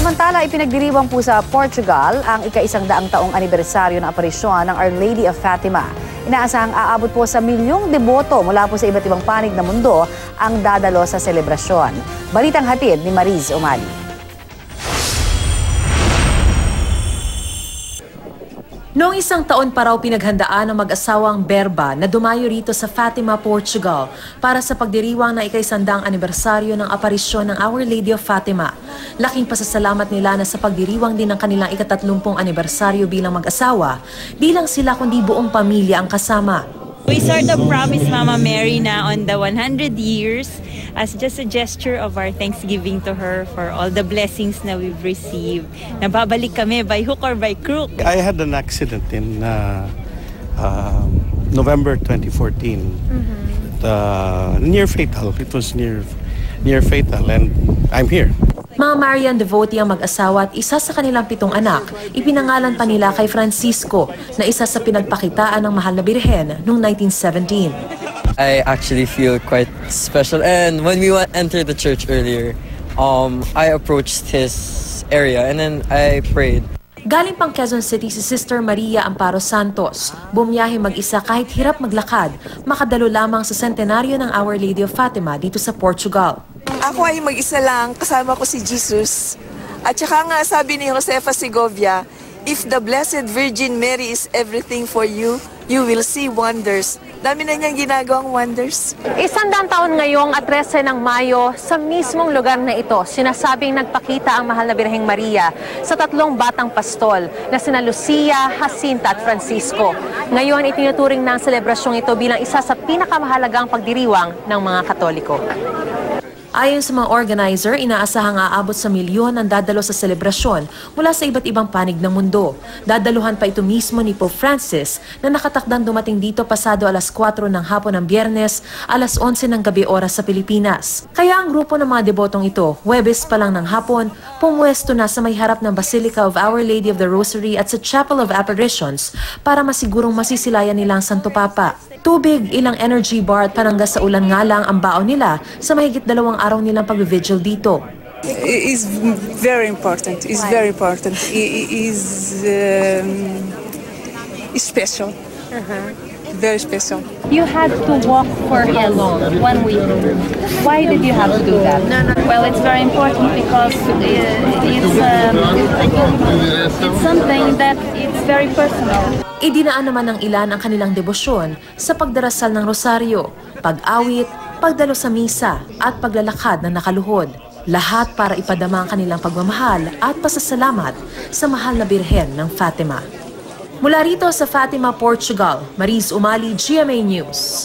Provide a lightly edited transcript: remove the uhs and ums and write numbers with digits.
Samantala, ipinagdiriwang po sa Portugal ang ika-100 taong anibersaryo ng aparisyon ng Our Lady of Fatima. Inaasahang aabot po sa milyong deboto mula po sa iba't ibang panig ng mundo ang dadalo sa selebrasyon. Balitang hatid ni Mariz Umali. Noong isang taon pa raw pinaghandaan ng mag-asawang Berba na dumayo rito sa Fatima, Portugal para sa pagdiriwang ng ika-100 anibersaryo ng aparisyon ng Our Lady of Fatima. Laking pasasalamat nila na sa pagdiriwang din ng kanilang ika-30 anibersaryo bilang mag-asawa, di lang sila kundi buong pamilya ang kasama. We sort of promised Mama Mary na on the 100 years as just a gesture of our thanksgiving to her for all the blessings na we've received. Nababalik kami by hook or by crook. I had an accident in November 2014. Near fatal. It was near fatal, and I'm here. Mga Marian devotee ang mag-asawa at isa sa kanilang 7 anak, ipinangalan pa nila kay Francisco na isa sa pinagpakitaan ng Mahal na Birhen noong 1917. I actually feel quite special, and when we entered the church earlier, I approached his area and then I prayed. Galing pang Quezon City si Sister Maria Amparo Santos. Bumiyahe mag-isa kahit hirap maglakad, makadalo lamang sa sentenaryo ng Our Lady of Fatima dito sa Portugal. Ako ay mag-isa lang, kasama ko si Jesus. At saka nga sabi ni Josefa Segovia, if the Blessed Virgin Mary is everything for you, you will see wonders. Dami na niyang ginagawang wonders. 100 taon ngayong 13 ng Mayo, sa mismong lugar na ito, sinasabing nagpakita ang Mahal na Birheng Maria sa 3 batang pastol na sina Lucia, Jacinta at Francisco. Ngayon, itinuturing ng selebrasyong ito bilang isa sa pinakamahalagang pagdiriwang ng mga Katoliko. Ayon sa mga organizer, inaasahang aabot sa milyon ang dadalo sa selebrasyon mula sa iba't ibang panig ng mundo. Dadaluhan pa ito mismo ni Pope Francis na nakatakdang dumating dito pasado alas 4 ng hapon ng Biyernes, alas 11 ng gabi oras sa Pilipinas. Kaya ang grupo ng mga debotong ito, Huwebes pa lang ng hapon, pumuwesto na sa may harap ng Basilica of Our Lady of the Rosary at sa Chapel of Apparitions para masigurong masisilayan nila ang Santo Papa. Tubig, ilang energy bar at pananggas sa ulan nga lang ang baon nila sa mahigit 2 araw nilang pag-vigil dito. It is very important. It's very important. It is special. Very special. You had to walk for how long? 1 week. Why did you have to do that? Well, it's very important because it's something that it's very personal. Idinaan naman ng ilan ang kanilang debosyon sa pagdarasal ng rosaryo, pag-awit, pagdalo sa misa at paglalakad na nakaluhod. Lahat para ipadama ang kanilang pagmamahal at pasasalamat sa Mahal na Birhen ng Fatima. Mula rito sa Fatima, Portugal, Mariz Umali, GMA News.